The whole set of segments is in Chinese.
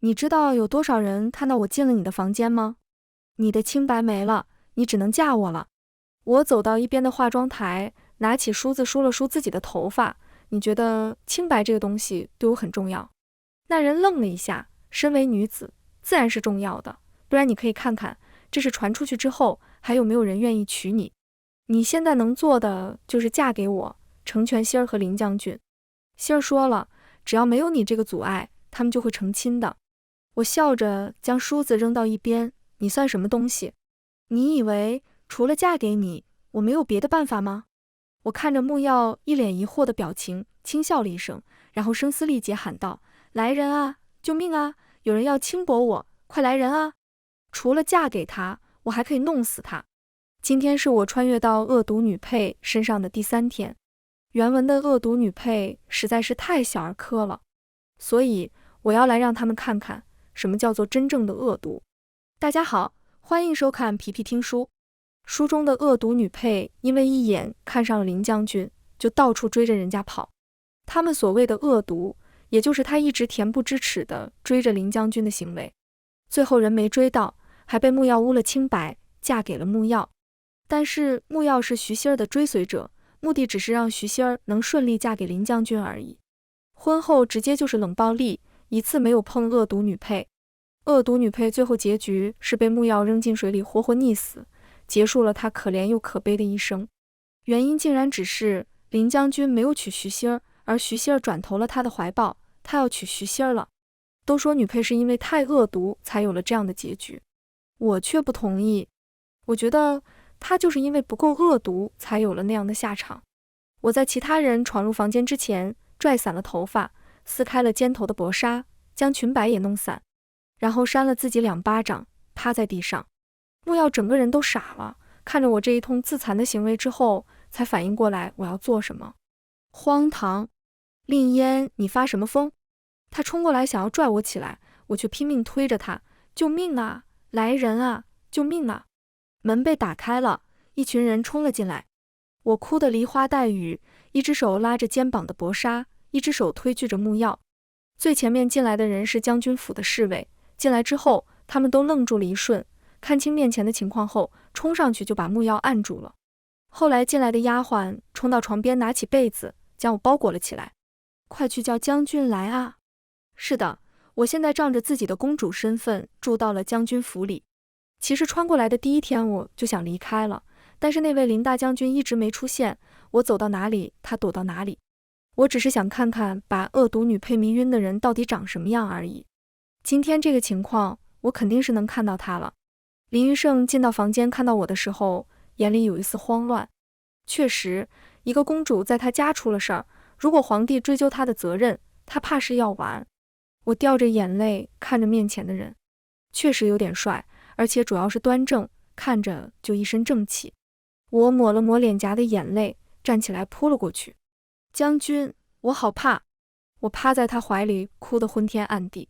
你知道有多少人看到我进了你的房间吗？你的清白没了，你只能嫁我了。我走到一边的化妆台，拿起梳子梳了梳自己的头发。你觉得清白这个东西对我很重要？那人愣了一下，身为女子，自然是重要的，不然你可以看看，这是传出去之后，还有没有人愿意娶你。你现在能做的就是嫁给我，成全希儿和林将军。希儿说了，只要没有你这个阻碍，他们就会成亲的。我笑着将梳子扔到一边，你算什么东西？你以为除了嫁给你，我没有别的办法吗？我看着木曜一脸疑惑的表情，轻笑了一声，然后声嘶力竭喊道：来人啊，救命啊，有人要轻薄我，快来人啊。除了嫁给他，我还可以弄死他。今天是我穿越到恶毒女配身上的第3天，原文的恶毒女配实在是太小儿科了，所以我要来让他们看看什么叫做真正的恶毒。大家好，欢迎收看皮皮听书。书中的恶毒女配因为一眼看上了林将军，就到处追着人家跑。他们所谓的恶毒，也就是他一直恬不知耻的追着林将军的行为。最后人没追到，还被木曜污了清白，嫁给了木曜。但是木曜是徐熙儿的追随者，目的只是让徐熙儿能顺利嫁给林将军而已。婚后直接就是冷暴力，一次没有碰恶毒女配。恶毒女配最后结局是被木曜扔进水里活活溺死，结束了她可怜又可悲的一生。原因竟然只是林将军没有娶徐熙儿，而徐熙儿转投了他的怀抱，他要娶徐熙儿了。都说女配是因为太恶毒才有了这样的结局，我却不同意。我觉得她就是因为不够恶毒才有了那样的下场。我在其他人闯入房间之前拽散了头发，撕开了肩头的薄纱，将裙摆也弄散，然后扇了自己2巴掌，趴在地上。木曜整个人都傻了，看着我这一通自残的行为之后，才反应过来我要做什么。荒唐！令烟，你发什么疯？他冲过来想要拽我起来，我却拼命推着他，救命啊！来人啊！救命啊！门被打开了，一群人冲了进来。我哭得梨花带雨，一只手拉着肩膀的薄纱，一只手推拒着木曜。最前面进来的人是将军府的侍卫，进来之后，他们都愣住了一瞬，看清面前的情况后，冲上去就把木曜按住了。后来进来的丫鬟冲到床边，拿起被子将我包裹了起来。快去叫将军来啊！是的，我现在仗着自己的公主身份住到了将军府里。其实穿过来的第1天我就想离开了，但是那位林大将军一直没出现，我走到哪里他躲到哪里。我只是想看看把恶毒女配迷晕的人到底长什么样而已。今天这个情况，我肯定是能看到他了。林余胜进到房间看到我的时候，眼里有一丝慌乱。确实，一个公主在她家出了事儿，如果皇帝追究她的责任，她怕是要完。我掉着眼泪看着面前的人，确实有点帅，而且主要是端正，看着就一身正气。我抹了抹脸颊的眼泪，站起来扑了过去。将军，我好怕！我趴在他怀里，哭得昏天暗地。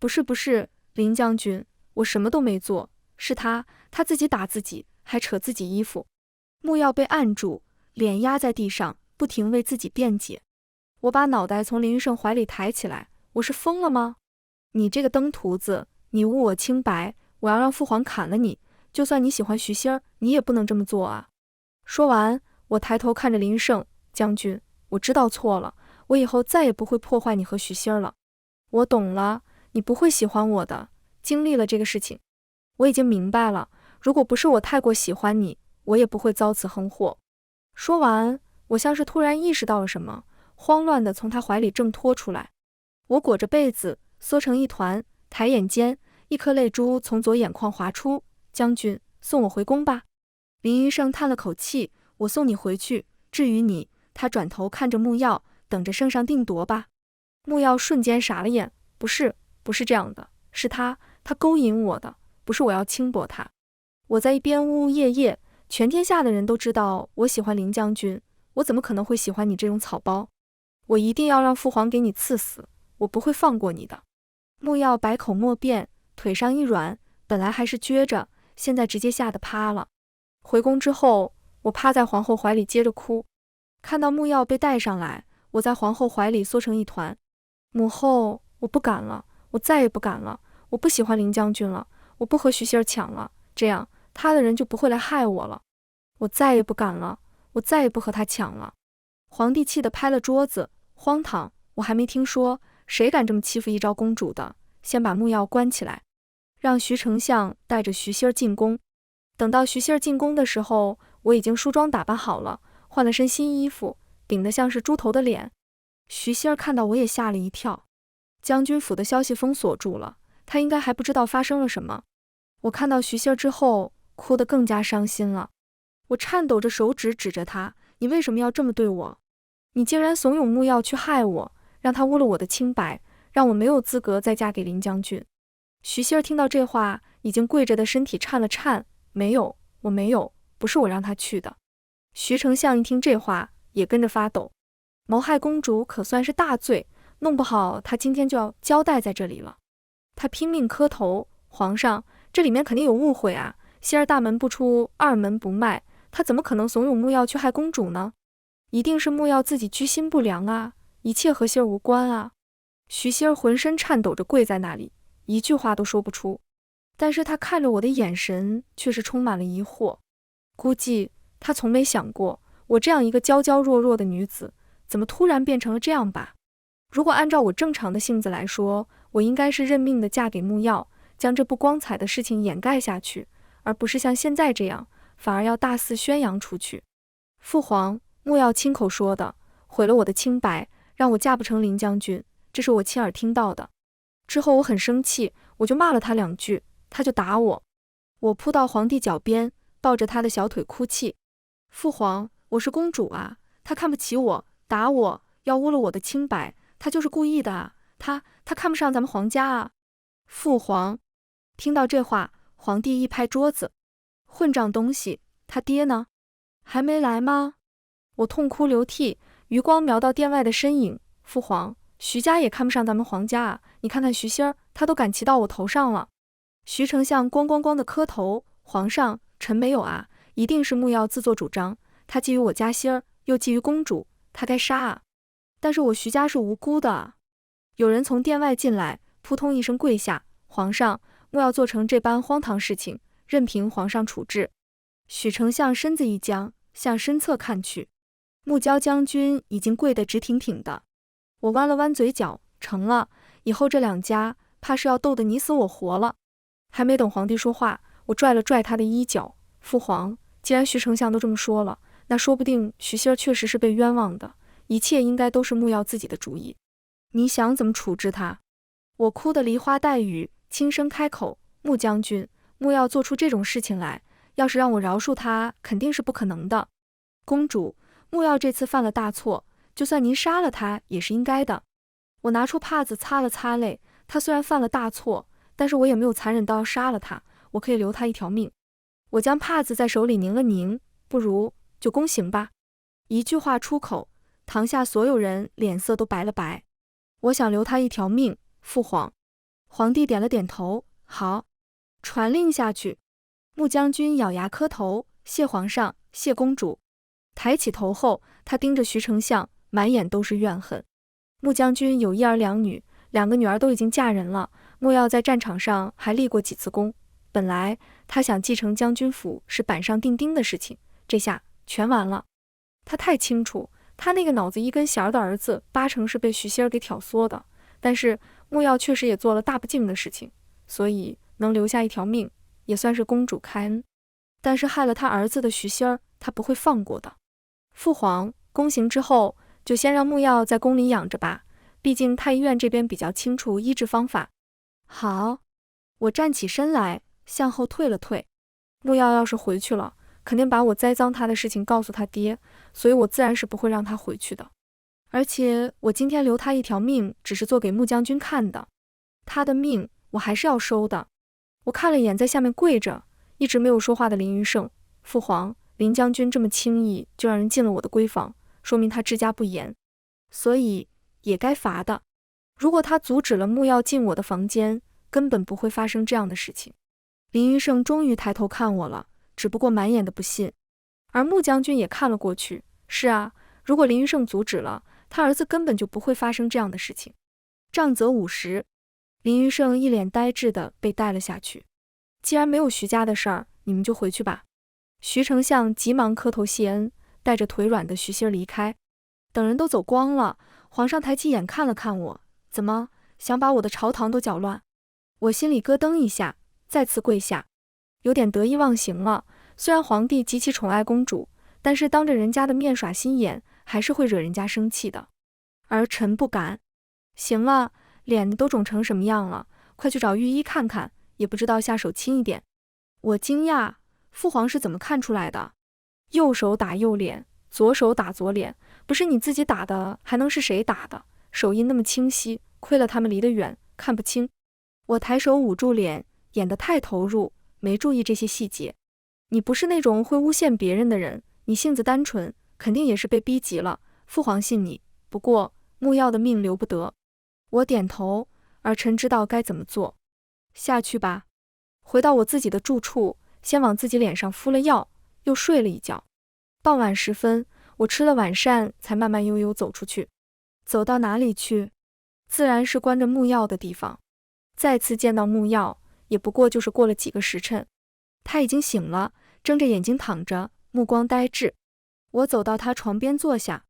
不是，林将军，我什么都没做，是他自己打自己，还扯自己衣服。木曜被按住，脸压在地上，不停为自己辩解。我把脑袋从林余胜怀里抬起来，我是疯了吗？你这个登徒子，你污我清白，我要让父皇砍了你，就算你喜欢徐熙儿，你也不能这么做啊！说完，我抬头看着林余胜，将军，我知道错了，我以后再也不会破坏你和徐熙儿了。我懂了，你不会喜欢我的，经历了这个事情，我已经明白了，如果不是我太过喜欢你，我也不会遭此横祸。说完，我像是突然意识到了什么，慌乱地从他怀里挣脱出来。我裹着被子缩成一团，抬眼间，一颗泪珠从左眼眶滑出。将军，送我回宫吧。林余胜叹了口气，我送你回去，至于你，他转头看着木曜，等着圣上定夺吧。木曜瞬间傻了眼，不是这样的，是他勾引我的，不是我要轻薄他。我在一边呜呜咽咽，全天下的人都知道我喜欢林将军，我怎么可能会喜欢你这种草包？我一定要让父皇给你赐死，我不会放过你的。木曜百口莫辩，腿上一软，本来还是撅着，现在直接吓得趴了。回宫之后，我趴在皇后怀里接着哭。看到木曜被带上来，我在皇后怀里缩成一团。母后，我不敢了，我再也不敢了，我不喜欢林将军了，我不和徐希儿抢了，这样他的人就不会来害我了。我再也不敢了，我再也不和他抢了。皇帝气得拍了桌子，荒唐！我还没听说谁敢这么欺负一朝公主的，先把木曜关起来，让徐丞相带着徐希儿进宫。等到徐希儿进宫的时候，我已经梳妆打扮好了，换了身新衣服，顶得像是猪头的脸。徐希儿看到我也吓了一跳。将军府的消息封锁住了，他应该还不知道发生了什么。我看到徐希儿之后，哭得更加伤心了。我颤抖着手指指着他：“你为什么要这么对我？你竟然怂恿木曜去害我，让他污了我的清白，让我没有资格再嫁给林将军。”徐希儿听到这话，已经跪着的身体颤了颤：“没有，我没有，不是我让他去的。”徐丞相一听这话，也跟着发抖。谋害公主可算是大罪，弄不好他今天就要交代在这里了。他拼命磕头：“皇上，这里面肯定有误会啊！希儿大门不出，二门不迈，他怎么可能怂恿木曜去害公主呢？一定是木曜自己居心不良啊，一切和希儿无关啊！”徐希儿浑身颤抖着跪在那里，一句话都说不出。但是他看着我的眼神却是充满了疑惑，估计他从没想过，我这样一个娇娇弱弱的女子，怎么突然变成了这样吧？如果按照我正常的性子来说，我应该是认命的嫁给木曜，将这不光彩的事情掩盖下去，而不是像现在这样，反而要大肆宣扬出去。父皇，木曜亲口说的，毁了我的清白，让我嫁不成林将军，这是我亲耳听到的。之后我很生气，我就骂了他2句，他就打我。我扑到皇帝脚边，抱着他的小腿哭泣：“父皇，我是公主啊，他看不起我，打我，要污了我的清白，他就是故意的啊，他看不上咱们皇家啊！”父皇听到这话，皇帝一拍桌子：“混账东西，他爹呢？还没来吗？”我痛哭流涕，余光瞄到殿外的身影：“父皇，徐家也看不上咱们皇家啊，你看看徐希儿，他都敢骑到我头上了。”徐丞相咣咣咣的磕头：“皇上，臣没有啊，一定是木曜自作主张，他觊觎我家希儿，又觊觎公主，他该杀啊！但是我徐家是无辜的啊！”有人从殿外进来，扑通一声跪下：“皇上，木曜做成这般荒唐事情，任凭皇上处置。”许丞相身子一僵，向身侧看去，木椒将军已经跪得直挺挺的。我弯了弯嘴角：“成了，以后这2家怕是要斗得你死我活了。”还没等皇帝说话，我拽了拽他的衣角：“父皇，既然徐丞相都这么说了，那说不定徐希儿确实是被冤枉的，一切应该都是木曜自己的主意。你想怎么处置他？”我哭得梨花带雨，轻声开口：“木将军，木曜做出这种事情来，要是让我饶恕他，肯定是不可能的。公主，木曜这次犯了大错，就算您杀了他也是应该的。”我拿出帕子擦了擦泪，他虽然犯了大错，但是我也没有残忍到要杀了他，我可以留他一条命。我将帕子在手里拧了拧：“不如就宫刑吧。”一句话出口，堂下所有人脸色都白了白。我想留他一条命，父皇。皇帝点了点头：“好，传令下去。”穆将军咬牙磕头：“谢皇上，谢公主。”抬起头后，他盯着徐丞相，满眼都是怨恨。穆将军有1儿2女，2个女儿都已经嫁人了。木曜在战场上还立过几次功，本来他想继承将军府是板上钉钉的事情，这下全完了。他太清楚，他那个脑子一根弦的儿子8成是被徐希儿给挑唆的，但是木曜确实也做了大不敬的事情，所以能留下一条命，也算是公主开恩。但是害了他儿子的徐希儿，他不会放过的。父皇，宫刑之后，就先让木曜在宫里养着吧，毕竟太医院这边比较清楚医治方法。好，我站起身来，向后退了退。木曜要是回去了，肯定把我栽赃他的事情告诉他爹，所以我自然是不会让他回去的。而且我今天留他一条命，只是做给穆将军看的，他的命我还是要收的。我看了眼在下面跪着一直没有说话的林云胜：“父皇，林将军这么轻易就让人进了我的闺房，说明他治家不严，所以也该罚的。如果他阻止了木曜进我的房间，根本不会发生这样的事情。”林云胜终于抬头看我了，只不过满眼的不信。而穆将军也看了过去：“是啊，如果林云胜阻止了，他儿子根本就不会发生这样的事情。杖责50。”林余胜一脸呆滞的被带了下去。既然没有徐家的事儿，你们就回去吧。徐丞相急忙磕头谢恩，带着腿软的徐熙儿离开。等人都走光了，皇上抬起眼看了看我，怎么想把我的朝堂都搅乱？我心里咯噔一下，再次跪下，有点得意忘形了。虽然皇帝极其宠爱公主，但是当着人家的面耍心眼，还是会惹人家生气的。而臣不敢。行了，脸都肿成什么样了，快去找御医看看，也不知道下手轻一点。我惊讶，父皇是怎么看出来的？右手打右脸，左手打左脸，不是你自己打的，还能是谁打的？手印那么清晰，亏了他们离得远，看不清。我抬手捂住脸，演得太投入，没注意这些细节。你不是那种会诬陷别人的人，你性子单纯，肯定也是被逼急了。父皇信你，不过木曜的命留不得。我点头，儿臣知道该怎么做。下去吧。回到我自己的住处，先往自己脸上敷了药，又睡了一觉。傍晚时分，我吃了晚膳，才慢慢悠悠走出去。走到哪里去？自然是关着木曜的地方。再次见到木曜，也不过就是过了几个时辰。他已经醒了，睁着眼睛躺着，目光呆滞。我走到他床边坐下。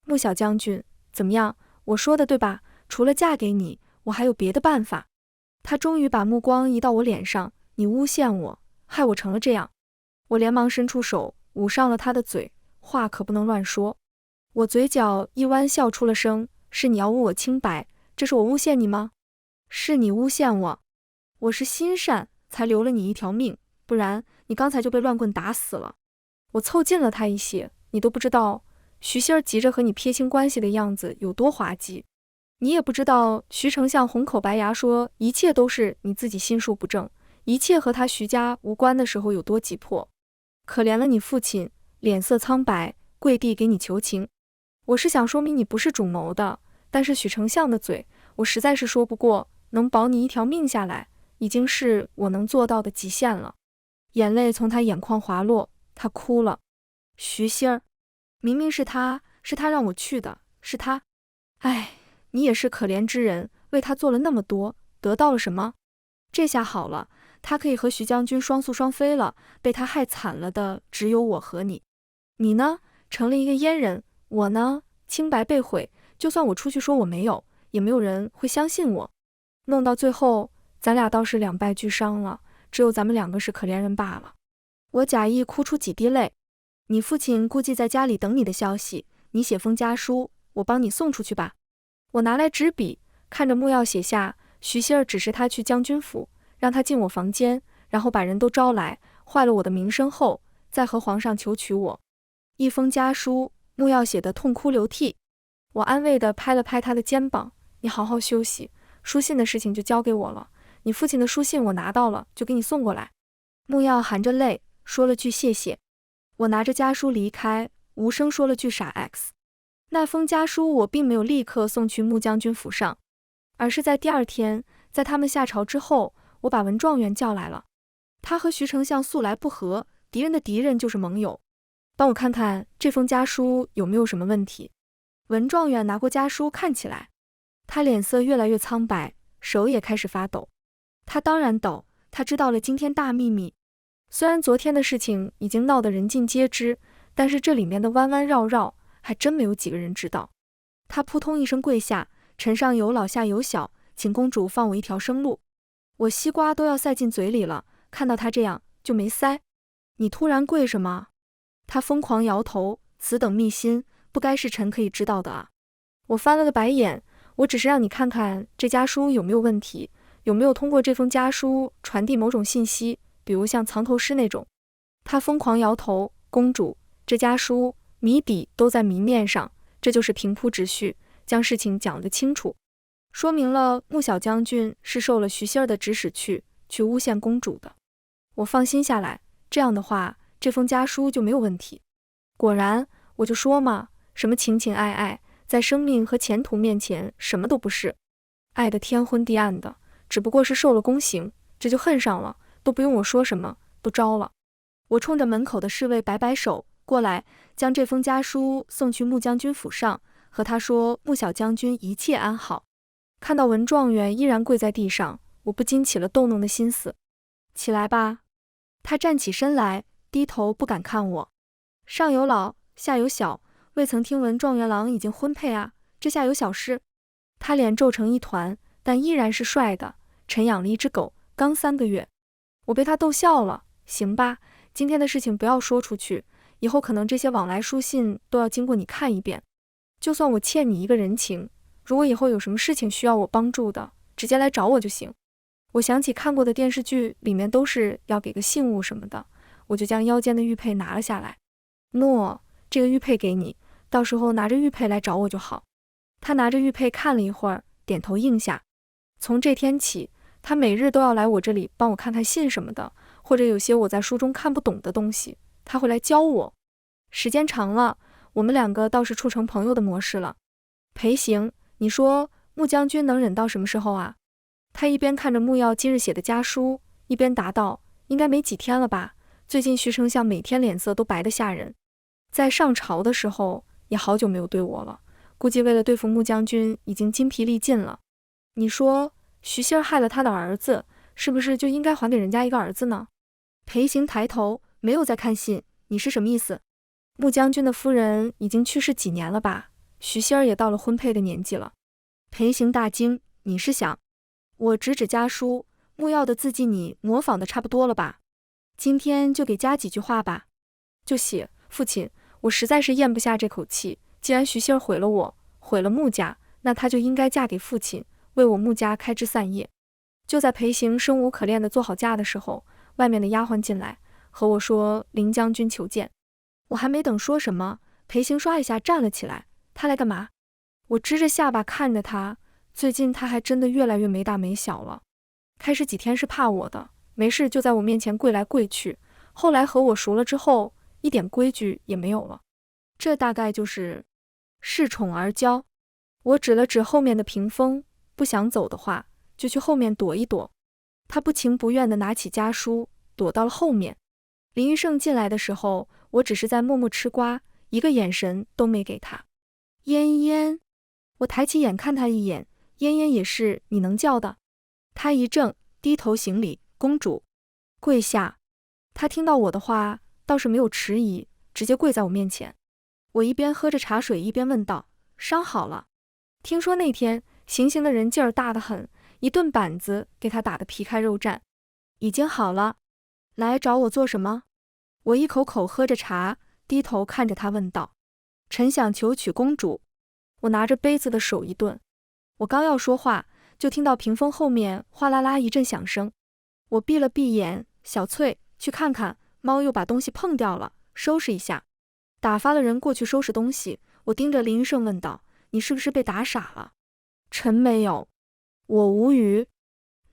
穆小将军，怎么样？我说的对吧？除了嫁给你，我还有别的办法。他终于把目光移到我脸上，你诬陷我，害我成了这样。我连忙伸出手，捂上了他的嘴，话可不能乱说。我嘴角一弯，笑出了声，是你要污我清白，这是我诬陷你吗？是你诬陷我，我是心善，才留了你一条命，不然你刚才就被乱棍打死了。我凑近了他一些，你都不知道徐熙儿急着和你撇清关系的样子有多滑稽，你也不知道徐丞相红口白牙说一切都是你自己心术不正，一切和他徐家无关的时候有多急迫。可怜了你父亲，脸色苍白，跪地给你求情。我是想说明你不是主谋的，但是许丞相的嘴，我实在是说不过，能保你一条命下来，已经是我能做到的极限了。眼泪从他眼眶滑落，他哭了。徐熙儿，明明是他让我去的，是他。哎，你也是可怜之人，为他做了那么多，得到了什么？这下好了，他可以和徐将军双宿双飞了，被他害惨了的只有我和你。你呢，成了一个阉人，我呢，清白被毁，就算我出去说我没有，也没有人会相信我。弄到最后，咱俩倒是两败俱伤了，只有咱们两个是可怜人罢了。我假意哭出几滴泪。你父亲估计在家里等你的消息，你写封家书，我帮你送出去吧。我拿来纸笔，看着木曜写下徐熙儿指示他去将军府，让他进我房间，然后把人都招来，坏了我的名声后，再和皇上求娶我。一封家书，木曜写得痛哭流涕。我安慰地拍了拍他的肩膀，你好好休息，书信的事情就交给我了，你父亲的书信我拿到了，就给你送过来。木曜含着泪说了句谢谢。我拿着家书离开，无声说了句傻 X。 那封家书我并没有立刻送去穆将军府上，而是在第二天，在他们下朝之后，我把文状元叫来了。他和徐丞相素来不和，敌人的敌人就是盟友，帮我看看这封家书有没有什么问题。文状元拿过家书看起来，他脸色越来越苍白，手也开始发抖。他当然抖，他知道了今天大秘密。虽然昨天的事情已经闹得人尽皆知，但是这里面的弯弯绕绕还真没有几个人知道。他扑通一声跪下，臣上有老下有小，请公主放我一条生路。我西瓜都要塞进嘴里了，看到他这样就没塞。你突然跪什么？他疯狂摇头，此等秘辛不该是臣可以知道的啊。我翻了个白眼，我只是让你看看这家书有没有问题，有没有通过这封家书传递某种信息，比如像藏头诗那种。他疯狂摇头，公主，这家书谜底都在谜面上，这就是平铺直叙，将事情讲得清楚，说明了穆小将军是受了徐熙儿的指使去诬陷公主的。我放心下来，这样的话，这封家书就没有问题。果然，我就说嘛，什么情情爱爱，在生命和前途面前什么都不是，爱得天昏地暗的，只不过是受了宫刑，这就恨上了，都不用我说什么，都招了。我冲着门口的侍卫摆摆手，过来将这封家书送去穆将军府上，和他说穆小将军一切安好。看到文状元依然跪在地上，我不禁起了逗弄的心思。起来吧。他站起身来，低头不敢看我。上有老，下有小，未曾听闻状元郎已经婚配啊，这下有小事。他脸皱成一团，但依然是帅的。臣养了一只狗，刚3个月。我被他逗笑了。行吧，今天的事情不要说出去，以后可能这些往来书信都要经过你看一遍。就算我欠你一个人情，如果以后有什么事情需要我帮助的，直接来找我就行。我想起看过的电视剧里面都是要给个信物什么的，我就将腰间的玉佩拿了下来。诺，这个玉佩给你，到时候拿着玉佩来找我就好。他拿着玉佩看了一会儿，点头应下。从这天起，他每日都要来我这里帮我看看信什么的，或者有些我在书中看不懂的东西，他会来教我。时间长了，我们2个倒是处成朋友的模式了。裴行，你说穆将军能忍到什么时候啊？他一边看着穆耀今日写的家书，一边答道：应该没几天了吧，最近徐丞相每天脸色都白得吓人，在上朝的时候也好久没有对我了，估计为了对付穆将军已经筋疲力尽了。你说徐熙儿害了他的儿子，是不是就应该还给人家一个儿子呢？裴行抬头，没有在看信，你是什么意思？穆将军的夫人已经去世几年了吧？徐熙儿也到了婚配的年纪了。裴行大惊，你是想……我指指家书，穆耀的字迹你模仿的差不多了吧？今天就给加几句话吧。就写：父亲，我实在是咽不下这口气，既然徐熙儿毁了我，毁了穆家，那她就应该嫁给父亲，为我穆家开枝散叶。就在裴行生无可恋的做好嫁的时候，外面的丫鬟进来和我说林将军求见。我还没等说什么，裴行唰一下站了起来。他来干嘛？我支着下巴看着他，最近他还真的越来越没大没小了。开始几天是怕我的，没事就在我面前跪来跪去，后来和我熟了之后，一点规矩也没有了。这大概就是恃宠而骄。我指了指后面的屏风，不想走的话就去后面躲一躲。他不情不愿地拿起家书，躲到了后面。林玉胜进来的时候，我只是在默默吃瓜，一个眼神都没给他。嫣嫣，我抬起眼看他一眼，嫣嫣也是你能叫的？他一怔，低头行礼，公主跪下。他听到我的话，倒是没有迟疑，直接跪在我面前。我一边喝着茶水，一边问道：伤好了？听说那天行刑的人劲儿大得很，一顿板子给他打得皮开肉绽。已经好了。来找我做什么？我一口口喝着茶，低头看着他问道：臣想求娶公主。我拿着杯子的手一顿，我刚要说话，就听到屏风后面哗啦啦一阵响声。我闭了闭眼，小翠，去看看，猫又把东西碰掉了，收拾一下。打发了人过去收拾东西，我盯着林玉胜问道：你是不是被打傻了？臣没有。我无语。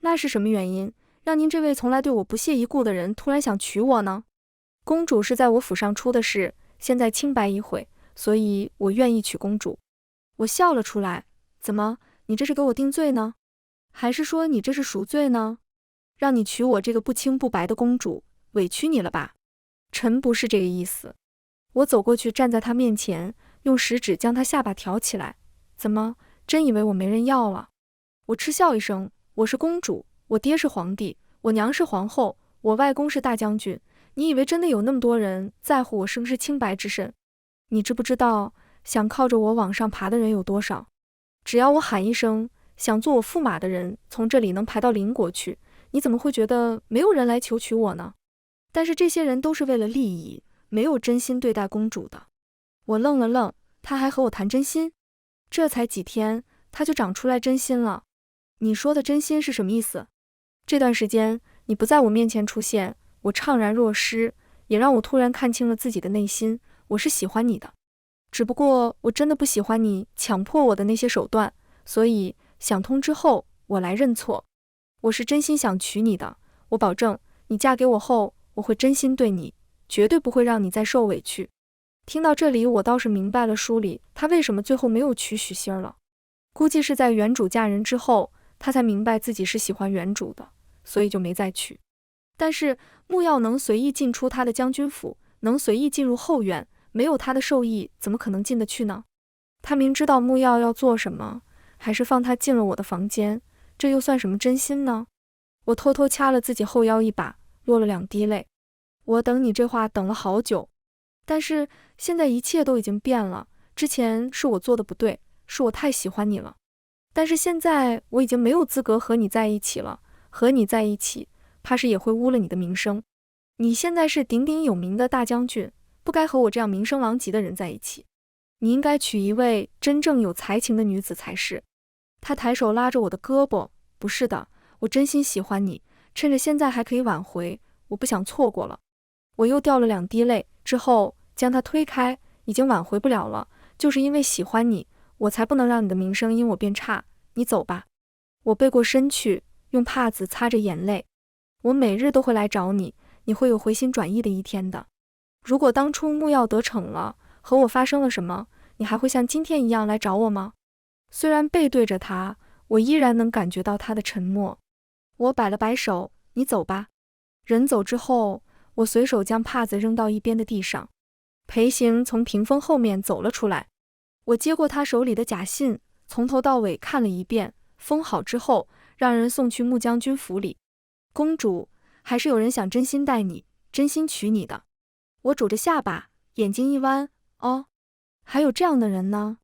那是什么原因，让您这位从来对我不屑一顾的人突然想娶我呢？公主是在我府上出的事，现在清白已悔，所以我愿意娶公主。我笑了出来，怎么，你这是给我定罪呢？还是说你这是赎罪呢？让你娶我这个不清不白的公主，委屈你了吧？臣不是这个意思。我走过去站在他面前，用食指将他下巴挑起来。怎么，真以为我没人要了？我嗤笑一声，我是公主，我爹是皇帝，我娘是皇后，我外公是大将军，你以为真的有那么多人在乎我是不是清白之身？你知不知道想靠着我往上爬的人有多少？只要我喊一声，想做我驸马的人从这里能排到邻国去，你怎么会觉得没有人来求娶我呢？但是这些人都是为了利益，没有真心对待公主的。我愣了愣，他还和我谈真心？这才几天，他就长出来真心了？你说的真心是什么意思？这段时间你不在我面前出现，我怅然若失，也让我突然看清了自己的内心。我是喜欢你的，只不过我真的不喜欢你强迫我的那些手段，所以想通之后，我来认错。我是真心想娶你的，我保证你嫁给我后，我会真心对你，绝对不会让你再受委屈。听到这里，我倒是明白了书里他为什么最后没有娶许仙了。估计是在原主嫁人之后，他才明白自己是喜欢原主的，所以就没再娶。但是穆耀能随意进出他的将军府，能随意进入后院，没有他的授意，怎么可能进得去呢？他明知道穆耀要做什么，还是放他进了我的房间，这又算什么真心呢？我偷偷掐了自己后腰一把，落了2滴泪。我等你这话等了好久，但是现在一切都已经变了。之前是我做的不对，是我太喜欢你了。但是现在我已经没有资格和你在一起了，和你在一起，怕是也会污了你的名声。你现在是鼎鼎有名的大将军，不该和我这样名声狼藉的人在一起。你应该娶一位真正有才情的女子才是。他抬手拉着我的胳膊，不是的，我真心喜欢你，趁着现在还可以挽回，我不想错过了。我又掉了2滴泪，之后将他推开，已经挽回不了了，就是因为喜欢你，我才不能让你的名声因我变差。你走吧。我背过身去，用帕子擦着眼泪。我每日都会来找你，你会有回心转意的一天的。如果当初木曜得逞了，和我发生了什么，你还会像今天一样来找我吗？虽然背对着他，我依然能感觉到他的沉默。我摆了摆手，你走吧。人走之后，我随手将帕子扔到一边的地上。裴行从屏风后面走了出来，我接过他手里的假信，从头到尾看了一遍，封好之后，让人送去穆将军府里。公主，还是有人想真心待你，真心娶你的。我拄着下巴，眼睛一弯，哦，还有这样的人呢？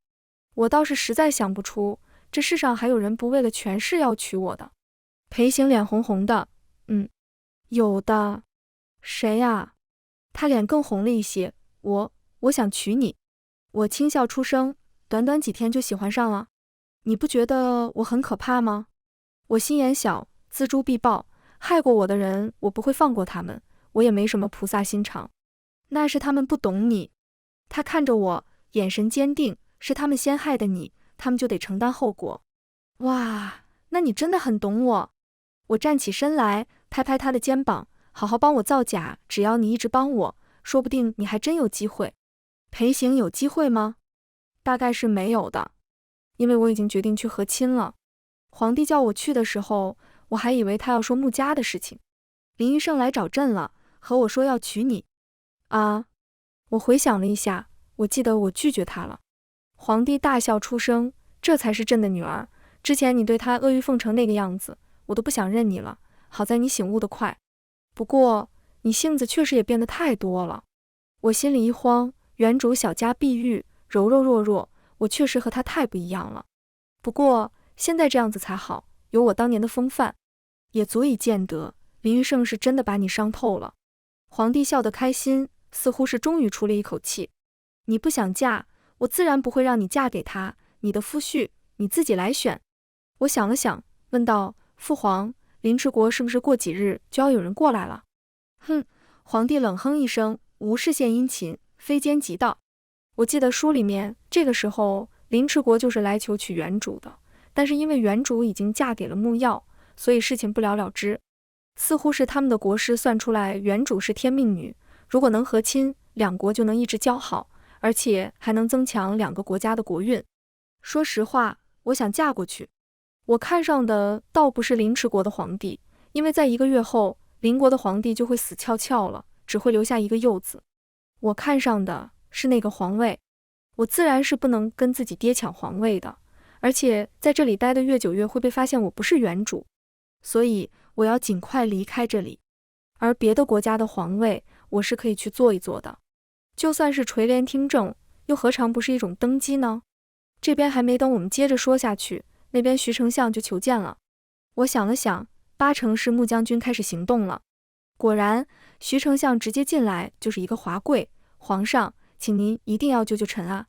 我倒是实在想不出，这世上还有人不为了权势要娶我的。裴行脸红红的，有的。谁呀？他脸更红了一些，我想娶你。我轻笑出声，短短几天就喜欢上了？你不觉得我很可怕吗？我心眼小，锱铢必报，害过我的人，我不会放过他们，我也没什么菩萨心肠。那是他们不懂你。他看着我，眼神坚定，是他们先害的你，他们就得承担后果。哇，那你真的很懂我。我站起身来，拍拍他的肩膀，好好帮我造假，只要你一直帮我，说不定你还真有机会。裴行有机会吗？大概是没有的，因为我已经决定去和亲了。皇帝叫我去的时候，我还以为他要说穆家的事情。林医生来找朕了，和我说要娶你。啊，我回想了一下，我记得我拒绝他了。皇帝大笑出声，这才是朕的女儿，之前你对她阿谀奉承那个样子，我都不想认你了，好在你醒悟得快。不过你性子确实也变得太多了。我心里一慌，原主小家碧玉，柔柔弱弱，我确实和她太不一样了。不过现在这样子才好，有我当年的风范，也足以见得林玉胜是真的把你伤透了。皇帝笑得开心，似乎是终于出了一口气。你不想嫁，我自然不会让你嫁给他，你的夫婿你自己来选。我想了想，问道：父皇，林迟国是不是过几日就要有人过来了？哼！皇帝冷哼一声，无事献殷勤，非奸即盗。我记得书里面这个时候林迟国就是来求娶原主的，但是因为原主已经嫁给了穆曜，所以事情不了了之。似乎是他们的国师算出来原主是天命女，如果能和亲，两国就能一直交好，而且还能增强2个国家的国运。说实话，我想嫁过去。我看上的倒不是林迟国的皇帝，因为在1个月后，邻国的皇帝就会死翘翘了，只会留下一个幼子。我看上的是那个皇位，我自然是不能跟自己爹抢皇位的，而且在这里待得越久越会被发现我不是原主，所以我要尽快离开这里。而别的国家的皇位，我是可以去做一做的，就算是垂帘听政，又何尝不是一种登基呢？这边还没等我们接着说下去，那边徐丞相就求见了。我想了想，8成是穆将军开始行动了。果然，徐丞相直接进来就是一个华跪，皇上，请您一定要救救臣啊！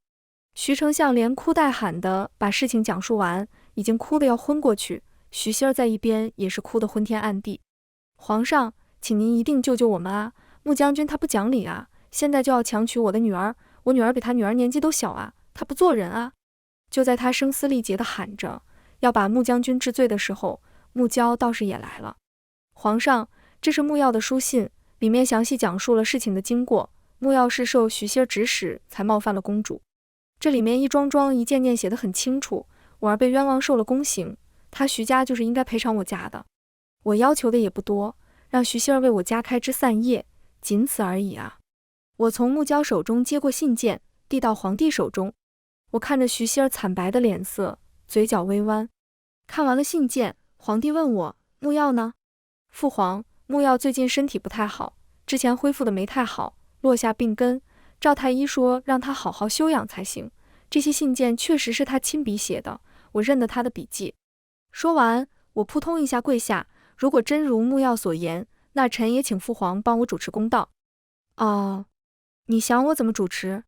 徐丞相连哭带喊的把事情讲述完，已经哭得要昏过去。徐仙儿在一边也是哭得昏天暗地。皇上，请您一定救救我们啊！穆将军他不讲理啊，现在就要强娶我的女儿，我女儿比他女儿年纪都小啊，他不做人啊！就在他声嘶力竭地喊着要把穆将军治罪的时候，穆娇倒是也来了。皇上，这是穆曜的书信，里面详细讲述了事情的经过。穆曜是受徐仙儿指使才冒犯了公主，这里面一桩桩一件件写得很清楚。我儿被冤枉受了宫刑，他徐家就是应该赔偿我家的。我要求的也不多，让徐仙儿为我家开枝散叶，仅此而已啊！我从穆娇手中接过信件，递到皇帝手中。我看着徐仙儿惨白的脸色，嘴角微弯。看完了信件，皇帝问我，木曜呢？父皇，木曜最近身体不太好，之前恢复的没太好，落下病根，赵太医说让他好好休养才行。这些信件确实是他亲笔写的，我认得他的笔迹。说完，我扑通一下跪下，如果真如木曜所言，那臣也请父皇帮我主持公道。哦，你想我怎么主持？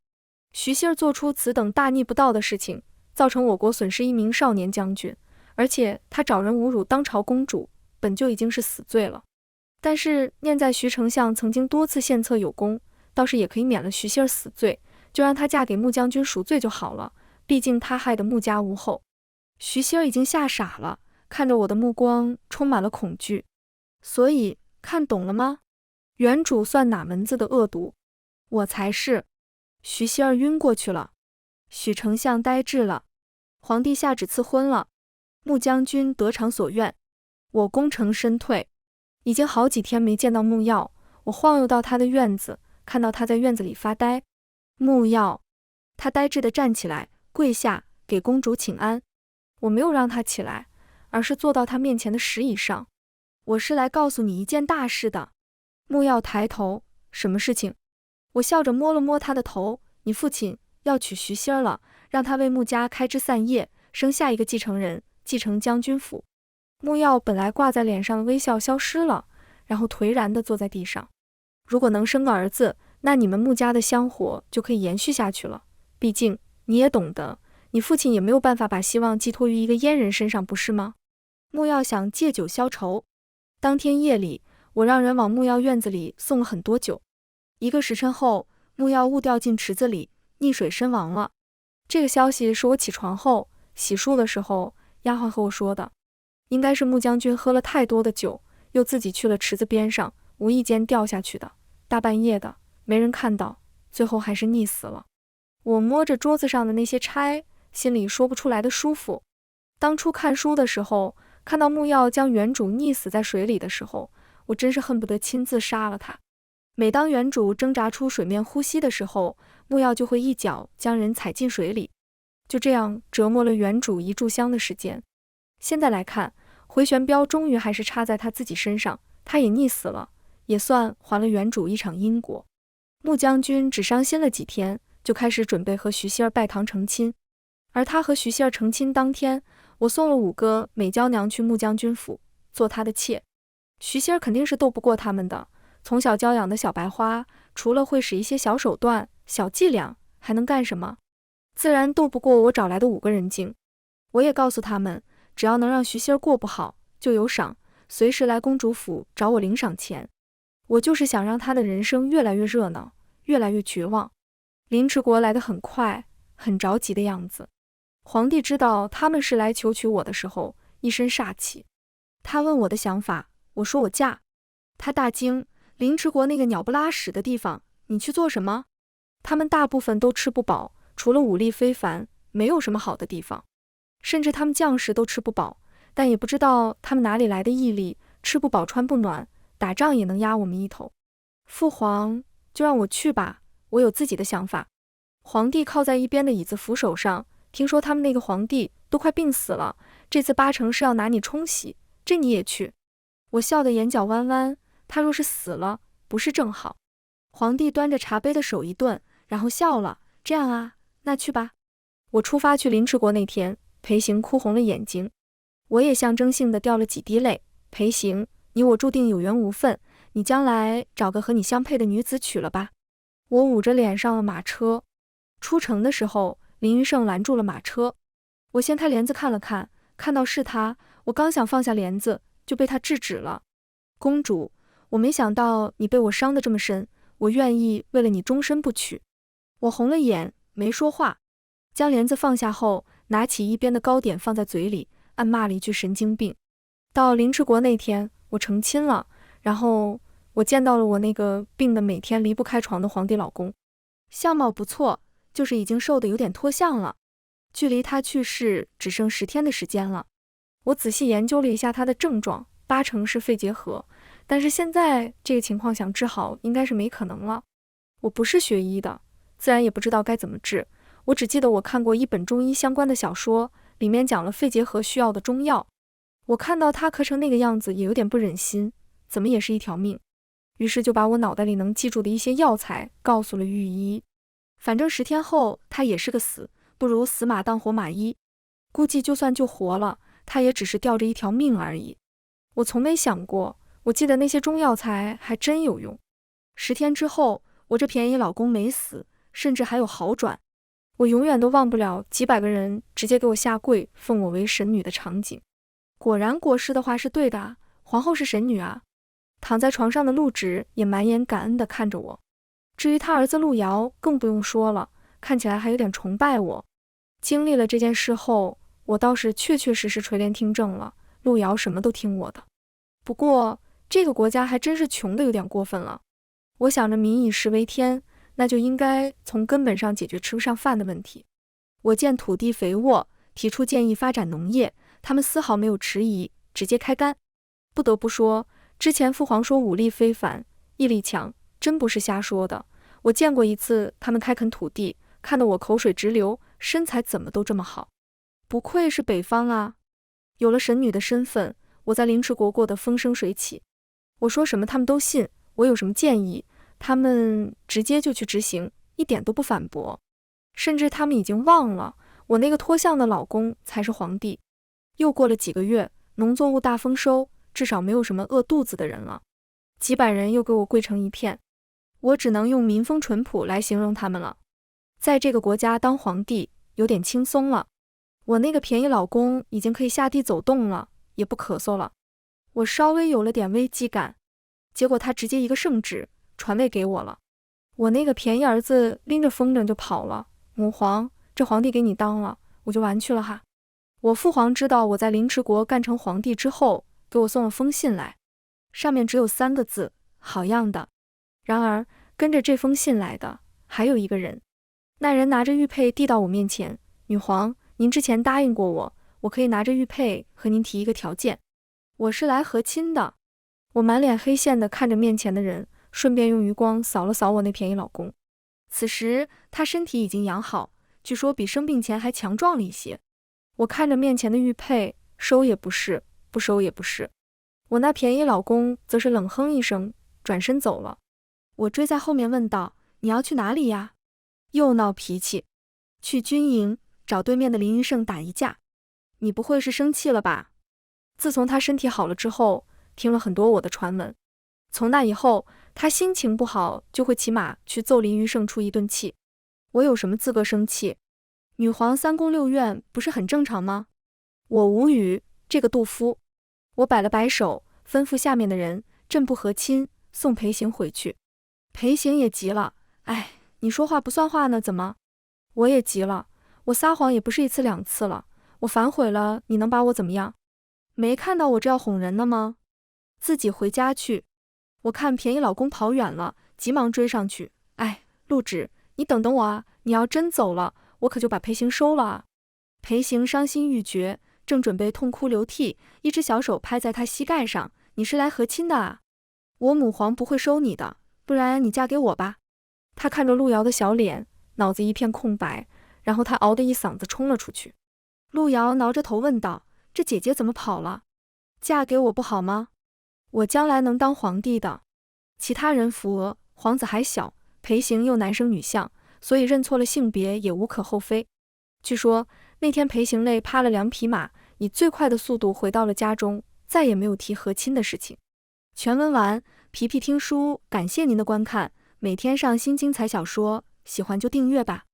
徐熙儿做出此等大逆不道的事情，造成我国损失一名少年将军，而且他找人侮辱当朝公主，本就已经是死罪了。但是念在徐丞相曾经多次献策有功，倒是也可以免了徐熙儿死罪，就让她嫁给穆将军赎罪就好了，毕竟他害得穆家无后。徐熙儿已经吓傻了，看着我的目光充满了恐惧。所以看懂了吗？原主算哪门子的恶毒？我才是。徐熙儿晕过去了，许丞相呆滞了，皇帝下旨赐婚了，穆将军得偿所愿。我功成身退，已经好几天没见到穆耀，我晃悠到他的院子，看到他在院子里发呆。穆耀，他呆滞地站起来，跪下给公主请安。我没有让他起来，而是坐到他面前的石椅上。我是来告诉你一件大事的。穆耀抬头，什么事情？我笑着摸了摸他的头，你父亲要娶徐熙儿了，让他为穆家开枝散叶，生下一个继承人，继承将军府。穆耀本来挂在脸上的微笑消失了，然后颓然地坐在地上。如果能生个儿子，那你们穆家的香火就可以延续下去了。毕竟你也懂得，你父亲也没有办法把希望寄托于一个阉人身上，不是吗？穆耀想借酒消愁。当天夜里，我让人往穆耀院子里送了很多酒。1个时辰后，穆耀误掉进池子里，溺水身亡了。这个消息是我起床后洗漱的时候，丫鬟和我说的。应该是穆将军喝了太多的酒，又自己去了池子边上，无意间掉下去的。大半夜的，没人看到，最后还是溺死了。我摸着桌子上的那些钗，心里说不出来的舒服。当初看书的时候，看到穆耀将原主溺死在水里的时候，我真是恨不得亲自杀了他。每当原主挣扎出水面呼吸的时候，穆耀就会一脚将人踩进水里，就这样折磨了原主1炷香的时间。现在来看，回旋镖终于还是插在他自己身上，他也溺死了，也算还了原主一场因果。穆将军只伤心了几天，就开始准备和徐熙儿拜堂成亲。而他和徐熙儿成亲当天，我送了5个美娇娘去穆将军府做他的妾。徐熙儿肯定是斗不过他们的，从小娇养的小白花，除了会使一些小手段、小伎俩，还能干什么？自然斗不过我找来的5个人精。我也告诉他们，只要能让徐熙儿过不好，就有赏，随时来公主府找我领赏钱。我就是想让他的人生越来越热闹，越来越绝望。林迟国来得很快，很着急的样子。皇帝知道他们是来求娶我的时候，一身煞气。他问我的想法，我说我嫁。他大惊，林迟国那个鸟不拉屎的地方，你去做什么？他们大部分都吃不饱，除了武力非凡，没有什么好的地方。甚至他们将士都吃不饱，但也不知道他们哪里来的毅力，吃不饱穿不暖，打仗也能压我们一头。父皇，就让我去吧，我有自己的想法。皇帝靠在一边的椅子扶手上，听说他们那个皇帝都快病死了，这次8成是要拿你冲洗，这你也去？我笑得眼角弯弯，他若是死了，不是正好？皇帝端着茶杯的手一顿，然后笑了，这样啊，那去吧。我出发去林迟国那天，裴行哭红了眼睛，我也象征性的掉了几滴泪。裴行，你我注定有缘无分，你将来找个和你相配的女子娶了吧。我捂着脸上了马车。出城的时候，林云胜拦住了马车。我掀开帘子看了看，看到是他，我刚想放下帘子，就被他制止了。公主，我没想到你被我伤得这么深，我愿意为了你终身不娶。我红了眼，没说话。将帘子放下后，拿起一边的糕点放在嘴里，暗骂了一句神经病。到林迟国那天，我成亲了，然后我见到了我那个病得每天离不开床的皇帝老公，相貌不错，就是已经瘦得有点脱相了。距离他去世只剩10天的时间了。我仔细研究了一下他的症状，8成是肺结核，但是现在这个情况想治好应该是没可能了。我不是学医的，自然也不知道该怎么治。我只记得我看过一本中医相关的小说，里面讲了肺结核需要的中药。我看到他咳成那个样子，也有点不忍心，怎么也是一条命。于是就把我脑袋里能记住的一些药材告诉了御医。反正10天后他也是个死，不如死马当活马医。估计就算救活了，他也只是吊着一条命而已。我从没想过，我记得那些中药材还真有用。10天之后，我这便宜老公没死，甚至还有好转。我永远都忘不了几百个人直接给我下跪奉我为神女的场景。果然国师的话是对的啊，皇后是神女啊。躺在床上的陆芷也满眼感恩地看着我。至于他儿子陆遥更不用说了，看起来还有点崇拜我。经历了这件事后，我倒是确确实实垂帘听政了，陆遥什么都听我的。不过这个国家还真是穷得有点过分了。我想着民以食为天，那就应该从根本上解决吃不上饭的问题。我见土地肥沃，提出建议发展农业，他们丝毫没有迟疑，直接开干。不得不说，之前父皇说武力非凡，毅力强，真不是瞎说的。我见过一次他们开垦土地，看得我口水直流，身材怎么都这么好。不愧是北方啊！有了神女的身份，我在凌迟国过得风生水起。我说什么他们都信，我有什么建议，他们直接就去执行，一点都不反驳。甚至他们已经忘了，我那个脱相的老公才是皇帝。又过了几个月，农作物大丰收，至少没有什么饿肚子的人了。几百人又给我跪成一片，我只能用民风淳朴来形容他们了。在这个国家当皇帝有点轻松了，我那个便宜老公已经可以下地走动了，也不咳嗽了。我稍微有了点危机感，结果他直接一个圣旨传位给我了。我那个便宜儿子拎着风筝就跑了，母皇，这皇帝给你当了，我就完去了哈。我父皇知道我在凌迟国干成皇帝之后，给我送了封信来，上面只有3个字，好样的。然而跟着这封信来的还有一个人，那人拿着玉佩递到我面前，女皇，您之前答应过我，我可以拿着玉佩和您提一个条件。我是来和亲的。我满脸黑线的看着面前的人，顺便用余光扫了扫我那便宜老公。此时他身体已经养好，据说比生病前还强壮了一些。我看着面前的玉佩，收也不是，不收也不是。我那便宜老公则是冷哼一声，转身走了。我追在后面问道，你要去哪里呀？又闹脾气。去军营找对面的林云胜打一架。你不会是生气了吧？自从他身体好了之后，听了很多我的传闻，从那以后他心情不好就会骑马去揍林云胜出一顿气。我有什么资格生气？女皇3宫6院不是很正常吗？我无语，这个杜夫。我摆了摆手，吩咐下面的人朕不和亲，送裴行回去。裴行也急了，哎，你说话不算话呢，怎么？我也急了，我撒谎也不是1次2次了，我反悔了，你能把我怎么样？没看到我这要哄人呢吗？自己回家去。我看便宜老公跑远了，急忙追上去。哎，陆芷，你等等我啊，你要真走了，我可就把裴行收了啊。裴行伤心欲绝，正准备痛哭流涕，一只小手拍在他膝盖上，你是来和亲的啊？我母皇不会收你的，不然你嫁给我吧。他看着陆遥的小脸，脑子一片空白，然后他嗷的一嗓子冲了出去。陆遥挠着头问道，这姐姐怎么跑了？嫁给我不好吗？我将来能当皇帝的。其他人扶额，皇子还小，裴行又男生女相，所以认错了性别也无可厚非。据说那天裴行累趴了2匹马，以最快的速度回到了家中，再也没有提和亲的事情。全文完，皮皮听书感谢您的观看，每天上新精彩小说，喜欢就订阅吧。